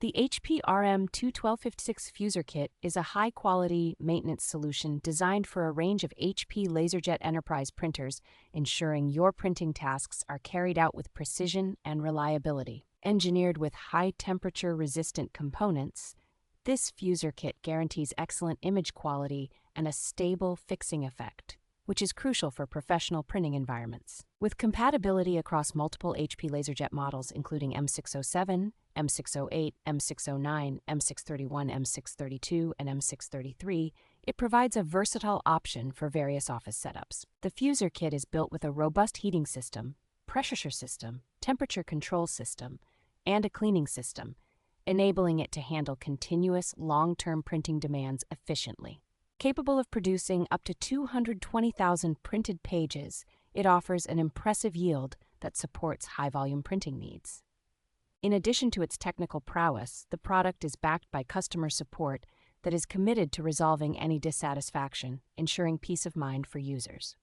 The HP RM2-1256 Fuser Kit is a high-quality maintenance solution designed for a range of HP LaserJet Enterprise printers, ensuring your printing tasks are carried out with precision and reliability. Engineered with high-temperature resistant components, this Fuser Kit guarantees excellent image quality and a stable fixing effect, which is crucial for professional printing environments. With compatibility across multiple HP LaserJet models including M607, M608, M609, M631, M632, and M633, it provides a versatile option for various office setups. The Fuser Kit is built with a robust heating system, pressure system, temperature control system, and a cleaning system, enabling it to handle continuous, long-term printing demands efficiently. Capable of producing up to 220,000 printed pages, it offers an impressive yield that supports high-volume printing needs. In addition to its technical prowess, the product is backed by customer support that is committed to resolving any dissatisfaction, ensuring peace of mind for users.